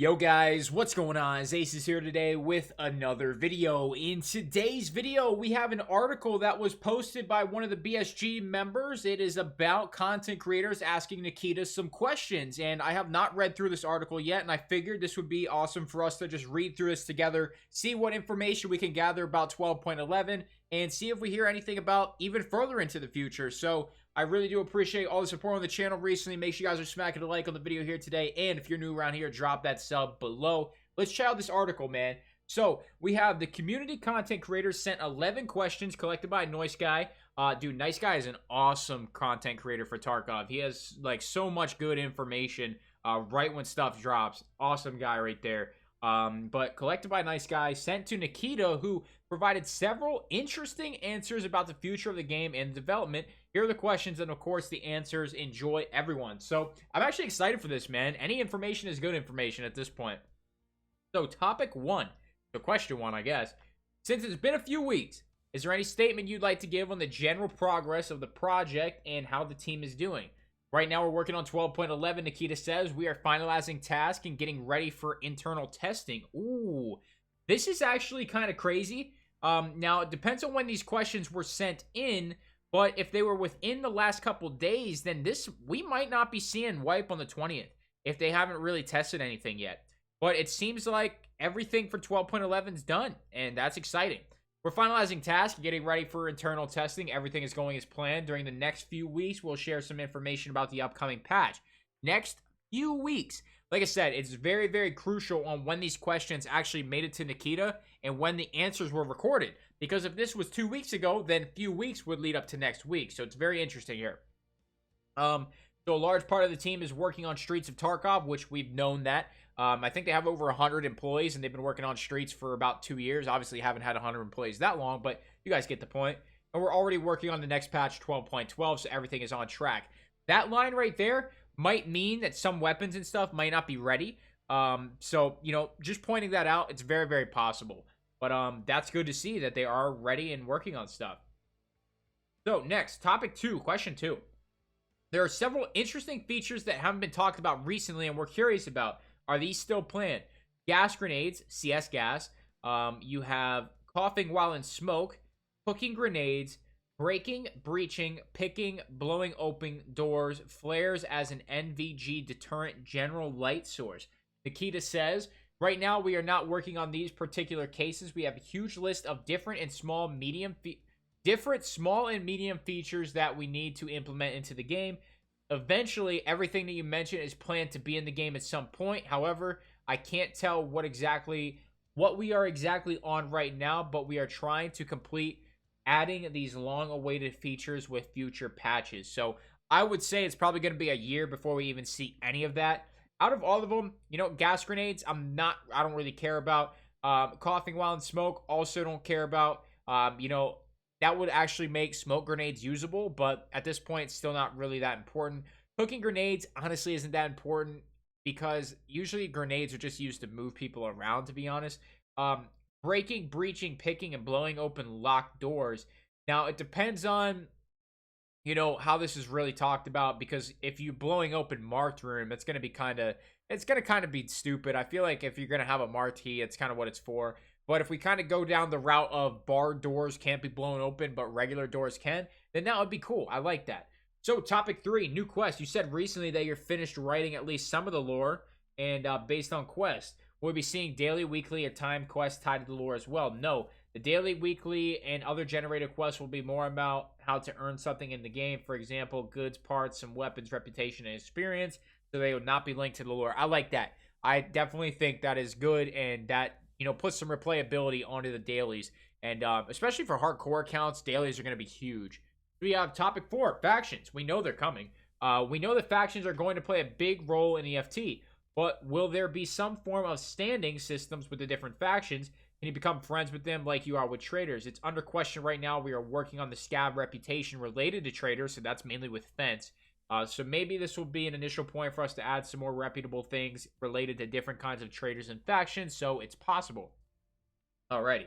Yo guys, what's going on? Ace is here today with another video. In today's video, we have an article that was posted by one of the BSG members. It is about content creators asking Nikita some questions, and I have not read through this article yet, and I figured this would be awesome for us to just read through this together, see what information we can gather about 12.11, and see if we hear anything about even further into the future. So I really do appreciate all the support on the channel recently. Make sure you guys are smacking a like on the video here today. And if you're new around here, drop that sub below. Let's check out this article, man. So we have the community content creators sent 11 questions collected by Nice Guy. Dude, Nice Guy is an awesome content creator for Tarkov. He has like so much good information right when stuff drops. Awesome guy right there. But collected by Nice Guy, sent to Nikita, who provided several interesting answers about the future of the game and development. Here are the questions, and of course the answers. Enjoy, everyone. So I'm actually excited for this, man. Any information is good information at this point. So topic one, so question one, I guess. Since it's been a few weeks, is there any statement you'd like to give on the general progress of the project and how the team is doing? Right now, we're working on 12.11. Nikita says we are finalizing tasks and getting ready for internal testing. Ooh, this is actually kind of crazy. Now, it depends on when these questions were sent in, but if they were within the last couple days, then we might not be seeing wipe on the 20th if they haven't really tested anything yet. But it seems like everything for 12.11 is done, and that's exciting. We're finalizing tasks, getting ready for internal testing. Everything is going as planned. During the next few weeks, we'll share some information about the upcoming patch. Next few weeks. Like I said, it's very, very crucial on when these questions actually made it to Nikita and when the answers were recorded. Because if this was 2 weeks ago, then few weeks would lead up to next week. So it's very interesting here. So a large part of the team is working on Streets of Tarkov, which we've known that. I think they have over 100 employees, and they've been working on Streets for about 2 years. Obviously, haven't had 100 employees that long, but you guys get the point. And we're already working on the next patch, 12.12, so everything is on track. That line right there might mean that some weapons and stuff might not be ready. So, you know, just pointing that out, it's very, very possible. But that's good to see that they are ready and working on stuff. So, next, topic two, question two. There are several interesting features that haven't been talked about recently and we're curious about. Are these still planned? Gas grenades, CS gas. You have coughing while in smoke, cooking grenades, breaking, breaching, picking, blowing open doors, flares as an NVG deterrent general light source. Nikita says, right now we are not working on these particular cases. We have a huge list of different small and medium features that we need to implement into the game. Eventually, everything that you mentioned is planned to be in the game at some point. However, I can't tell what we are exactly on right now, but we are trying to complete adding these long-awaited features with future patches. So I would say it's probably going to be a year before we even see any of that. Out of all of them, you know, gas grenades, I don't really care about. Coughing while in smoke, also don't care about. You know, that would actually make smoke grenades usable, but at this point, it's still not really that important. Cooking grenades, honestly, isn't that important because usually grenades are just used to move people around, to be honest. Breaking, breaching, picking, and blowing open locked doors. Now, it depends on, you know, how this is really talked about, because if you're blowing open marked room, it's going to be stupid. I feel like if you're going to have a marquee, it's kind of what it's for. But if we kind of go down the route of barred doors can't be blown open, but regular doors can, then that would be cool. I like that. So topic three, new quest. You said recently that you're finished writing at least some of the lore, and based on quest, we'll be seeing daily, weekly, or time quests tied to the lore as well. No, the daily, weekly, and other generated quests will be more about how to earn something in the game. For example, goods, parts, some weapons, reputation, and experience. So they will not be linked to the lore. I like that. I definitely think that is good, and that, you know, put some replayability onto the dailies. And especially for hardcore accounts, dailies are going to be huge. We have topic four, factions. We know they're coming. We know the factions are going to play a big role in EFT. But will there be some form of standing systems with the different factions? Can you become friends with them like you are with traders? It's under question right now. We are working on the scab reputation related to traders, so that's mainly with Fence. So maybe this will be an initial point for us to add some more reputable things related to different kinds of traders and factions, so it's possible. Alrighty.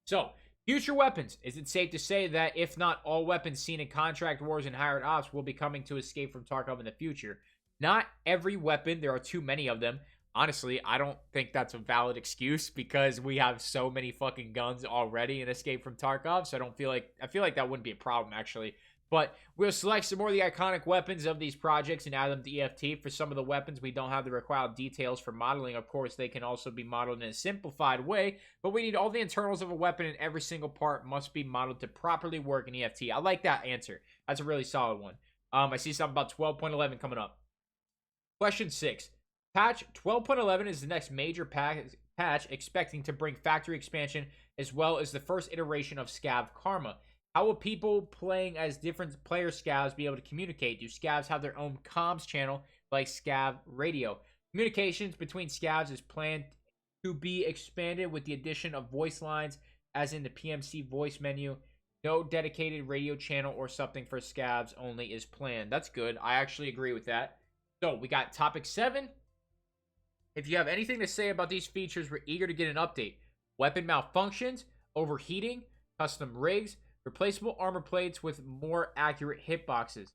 So, future weapons. Is it safe to say that if not all weapons seen in contract wars and hired ops will be coming to Escape from Tarkov in the future? Not every weapon. There are too many of them. honestly, I don't think that's a valid excuse because we have so many fucking guns already in Escape from Tarkov. So I feel like that wouldn't be a problem actually. But we'll select some more of the iconic weapons of these projects and add them to EFT. For some of the weapons, we don't have the required details for modeling. Of course, they can also be modeled in a simplified way, but we need all the internals of a weapon, and every single part must be modeled to properly work in EFT. I like that answer. That's a really solid one. I see something about 12.11 coming up. Question 6. Patch 12.11 is the next major patch expecting to bring factory expansion as well as the first iteration of Scav Karma. How will people playing as different player scavs be able to communicate? Do scavs have their own comms channel like Scav Radio? Communications between scavs is planned to be expanded with the addition of voice lines as in the PMC voice menu. No dedicated radio channel or something for scavs only is planned. That's good. I actually agree with that. So we got topic 7. If you have anything to say about these features, we're eager to get an update. Weapon malfunctions, overheating, custom rigs, replaceable armor plates with more accurate hitboxes.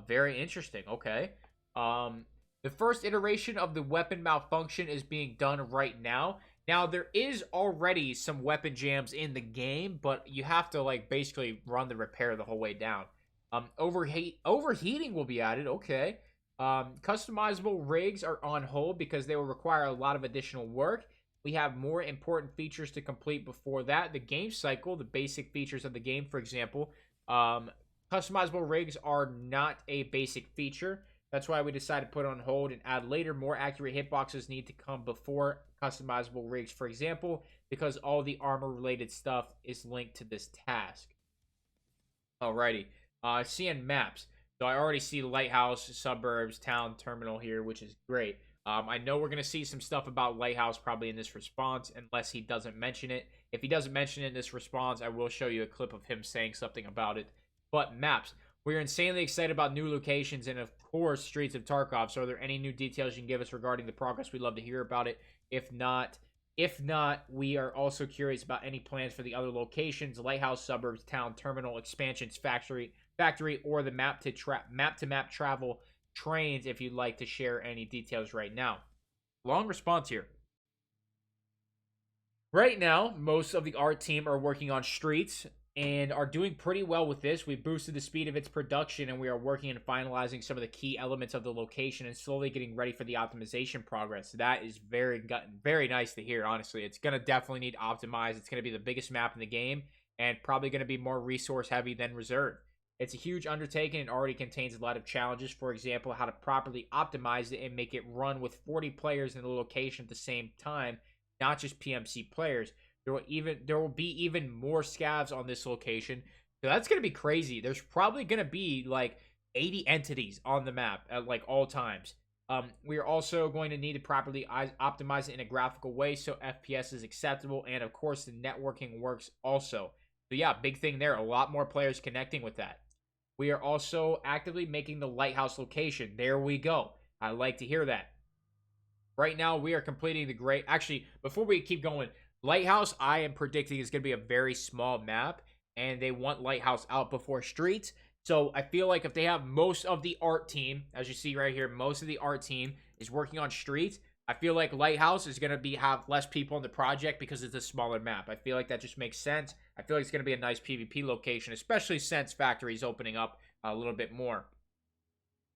Very interesting. Okay. The first iteration of the weapon malfunction is being done right now. Now, there is already some weapon jams in the game, but you have to, like, basically run the repair the whole way down. Overheating will be added. Okay. Customizable rigs are on hold because they will require a lot of additional work. We have more important features to complete before that. The game cycle, the basic features of the game, for example. Customizable rigs are not a basic feature. That's why we decided to put it on hold and add later. More accurate hitboxes need to come before customizable rigs, for example, because all the armor-related stuff is linked to this task. Alrighty. Seeing maps. So I already see Lighthouse, Suburbs, Town, Terminal here, which is great. I know we're going to see some stuff about Lighthouse probably in this response, unless he doesn't mention it. If he doesn't mention it in this response, I will show you a clip of him saying something about it. But maps. We're insanely excited about new locations and, of course, Streets of Tarkov. So are there any new details you can give us regarding the progress? We'd love to hear about it. If not, we are also curious about any plans for the other locations, Lighthouse, Suburbs, Town, Terminal, Expansions, Factory, or the map-to-map travel trains if you'd like to share any details right now. Long response here. Right now, most of the art team are working on Streets and are doing pretty well with this. We boosted the speed of its production, and we are working and finalizing some of the key elements of the location and slowly getting ready for the optimization progress. That is very nice to hear, honestly. It's going to definitely need optimized. It's going to be the biggest map in the game and probably going to be more resource heavy than reserve. It's a huge undertaking and already contains a lot of challenges. For example, how to properly optimize it and make it run with 40 players in the location at the same time, not just PMC players. There will be even more scavs on this location. So that's going to be crazy. There's probably going to be like 80 entities on the map at like all times. We are also going to need to properly optimize it in a graphical way so FPS is acceptable, and of course the networking works also. So yeah, big thing there. A lot more players connecting with that. We are also actively making the Lighthouse location. There we go. I like to hear that. Right now, we are completing the great... Actually, before we keep going, Lighthouse, I am predicting, is going to be a very small map, and they want Lighthouse out before Streets. So I feel like if they have most of the art team, as you see right here, most of the art team is working on Streets, I feel like Lighthouse is going to have less people in the project because it's a smaller map. I feel like that just makes sense. I feel like it's going to be a nice PvP location, especially since Factory is opening up a little bit more.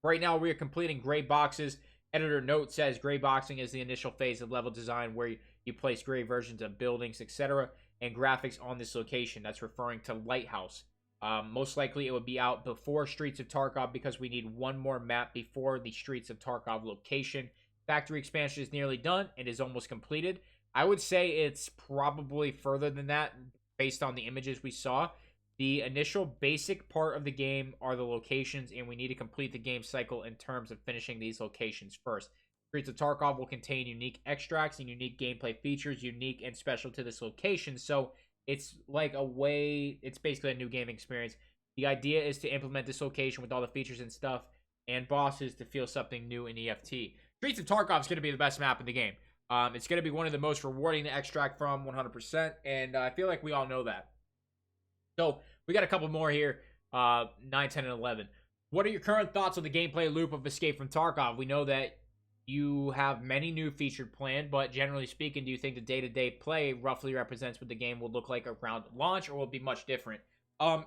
Right now, we are completing gray boxes. Editor note says gray boxing is the initial phase of level design where you place gray versions of buildings, etc., and graphics on this location. That's referring to Lighthouse. Most likely, it would be out before Streets of Tarkov because we need one more map before the Streets of Tarkov location. Factory expansion is nearly done and is almost completed. I would say it's probably further than that based on the images we saw. The initial basic part of the game are the locations, and we need to complete the game cycle in terms of finishing these locations first. Streets of Tarkov will contain unique extracts and unique gameplay features, unique and special to this location. So it's like it's basically a new gaming experience. The idea is to implement this location with all the features and stuff and bosses to feel something new in EFT. Streets of Tarkov is going to be the best map in the game. It's going to be one of the most rewarding to extract from, 100%, and I feel like we all know that. So, we got a couple more here, 9, 10, and 11. What are your current thoughts on the gameplay loop of Escape from Tarkov? We know that you have many new features planned, but generally speaking, do you think the day-to-day play roughly represents what the game will look like around launch, or will it be much different?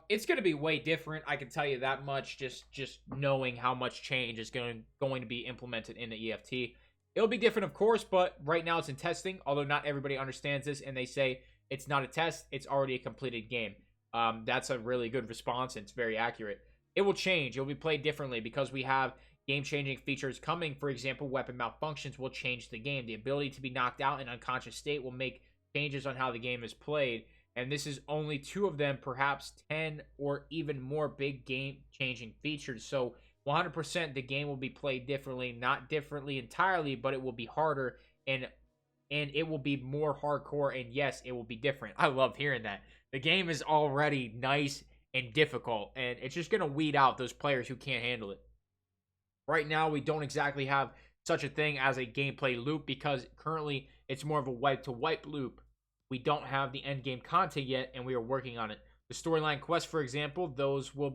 It's going to be way different. I can tell you that much. Just knowing how much change is going to be implemented in the EFT. It'll be different, of course, but right now it's in testing. Although not everybody understands this, and they say it's not a test; it's already a completed game. That's a really good response, and it's very accurate. It will change. It will be played differently because we have game-changing features coming. For example, weapon malfunctions will change the game. The ability to be knocked out in unconscious state will make changes on how the game is played. And this is only 2 of them, perhaps 10 or even more big game-changing features. So 100% the game will be played differently. Not differently entirely, but it will be harder and it will be more hardcore. And yes, it will be different. I love hearing that. The game is already nice and difficult, and it's just going to weed out those players who can't handle it. Right now, we don't exactly have such a thing as a gameplay loop because currently it's more of a wipe-to-wipe loop. We don't have the end game content yet, and we are working on it. The storyline quests, for example, those will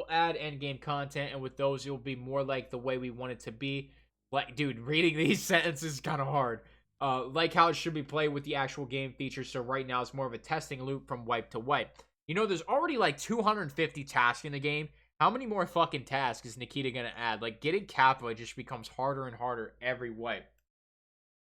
add end game content, and with those, it will be more like the way we want it to be. Like, dude, reading these sentences is kind of hard. Like how it should be played with the actual game features. So right now, it's more of a testing loop from wipe to wipe. You know, there's already like 250 tasks in the game. How many more fucking tasks is Nikita going to add? Like, getting Kappa just becomes harder and harder every wipe.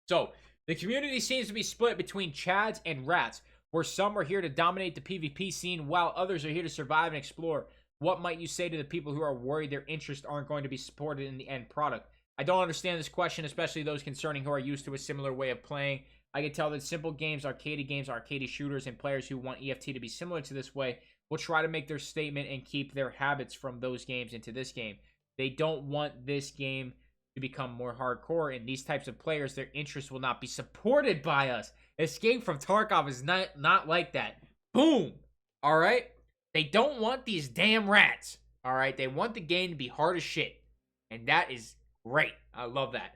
So, the community seems to be split between Chads and Rats, where some are here to dominate the PvP scene, while others are here to survive and explore. What might you say to the people who are worried their interests aren't going to be supported in the end product? I don't understand this question, especially those concerning who are used to a similar way of playing. I can tell that simple games, arcade shooters, and players who want EFT to be similar to this way will try to make their statement and keep their habits from those games into this game. They don't want this game to become more hardcore, and these types of players, their interests will not be supported by us. Escape from Tarkov is not like that. Boom! Alright? They don't want these damn rats. Alright? They want the game to be hard as shit. And that is great. I love that.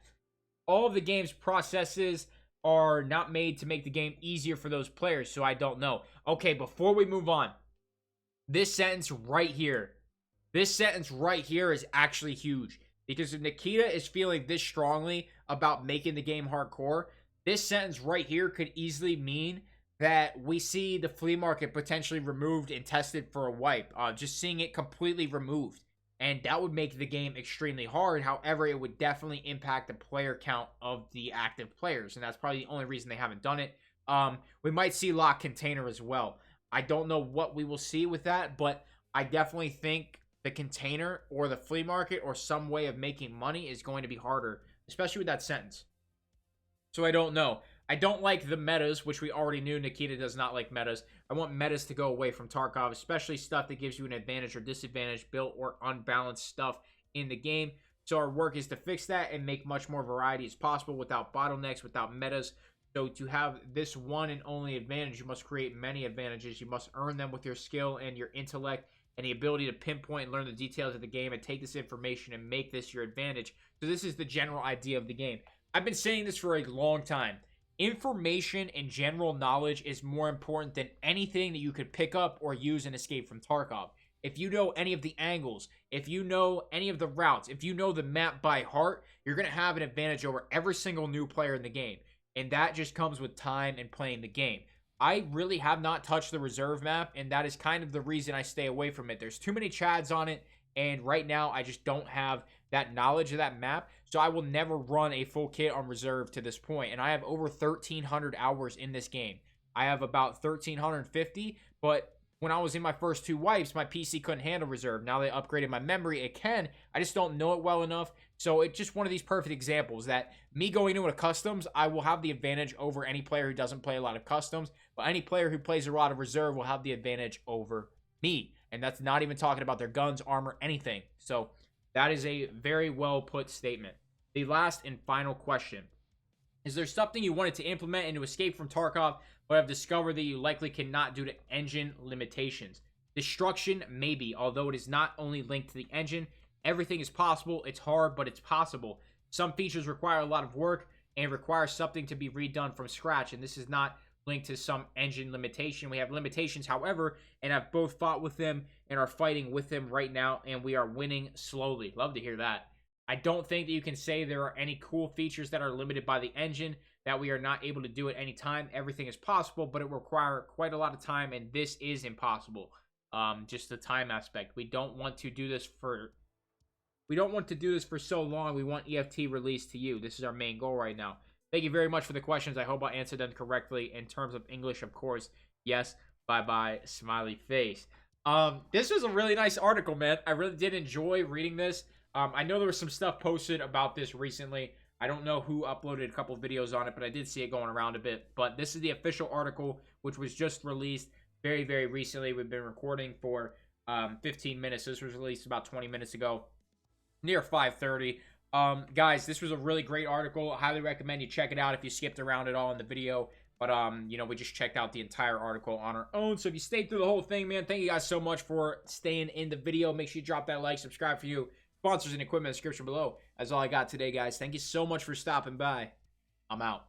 All of the game's processes are not made to make the game easier for those players, so I don't know. Okay, before we move on, this sentence right here is actually huge. Because if Nikita is feeling this strongly about making the game hardcore, this sentence right here could easily mean that we see the flea market potentially removed and tested for a wipe. Just seeing it completely removed. And that would make the game extremely hard. However, it would definitely impact the player count of the active players. And that's probably the only reason they haven't done it. We might see lock container as well. I don't know what we will see with that, but I definitely think the container or the flea market or some way of making money is going to be harder, especially with that sentence. So I don't know. I don't like the metas, which we already knew. Nikita does not like metas. I want metas to go away from Tarkov, especially stuff that gives you an advantage or disadvantage, built or unbalanced stuff in the game. So our work is to fix that and make much more variety as possible without bottlenecks, without metas. So to have this one and only advantage, you must create many advantages. You must earn them with your skill and your intellect and the ability to pinpoint and learn the details of the game and take this information and make this your advantage. So this is the general idea of the game. I've been saying this for a long time. Information and general knowledge is more important than anything that you could pick up or use in Escape from Tarkov. If you know any of the angles, if you know any of the routes, if you know the map by heart, you're going to have an advantage over every single new player in the game. And that just comes with time and playing the game. I really have not touched the reserve map, and that is kind of the reason I stay away from it. There's too many chads on it, and right now I just don't have that knowledge of that map, so I will never run a full kit on reserve to this point. And I have over 1,300 hours in this game. I have about 1,350, but when I was in my first 2 wipes, my PC couldn't handle reserve. Now they upgraded my memory. It can. I just don't know it well enough. So it's just one of these perfect examples that me going into a customs, I will have the advantage over any player who doesn't play a lot of customs. But any player who plays a lot of reserve will have the advantage over me. And that's not even talking about their guns, armor, anything. So that is a very well put statement. The last and final question. Is there something you wanted to implement into Escape from Tarkov, but have discovered that you likely cannot due to engine limitations? Destruction, maybe, although it is not only linked to the engine. Everything is possible. It's hard, but it's possible. Some features require a lot of work and require something to be redone from scratch, and this is not linked to some engine limitation. We have limitations, however, and I've both fought with them and are fighting with them right now, and we are winning slowly. Love to hear that. I don't think that you can say there are any cool features that are limited by the engine that we are not able to do at any time. Everything is possible, but it will require quite a lot of time, and this is impossible. Just the time aspect. We don't want to do this for so long. We want EFT released to you. This is our main goal right now. Thank you very much for the questions. I hope I answered them correctly. In terms of English, of course, yes. Bye-bye, smiley face. This was a really nice article, man. I really did enjoy reading this. I know there was some stuff posted about this recently. I don't know who uploaded a couple of videos on it, but I did see it going around a bit. But this is the official article, which was just released very, very recently. We've been recording for 15 minutes. This was released about 20 minutes ago, near 5:30. Guys, this was a really great article. I highly recommend you check it out if you skipped around at all in the video. But, you know, we just checked out the entire article on our own. So if you stayed through the whole thing, man, thank you guys so much for staying in the video. Make sure you drop that like, subscribe for you. Sponsors and equipment in the description below. That's all I got today, guys. Thank you so much for stopping by. I'm out.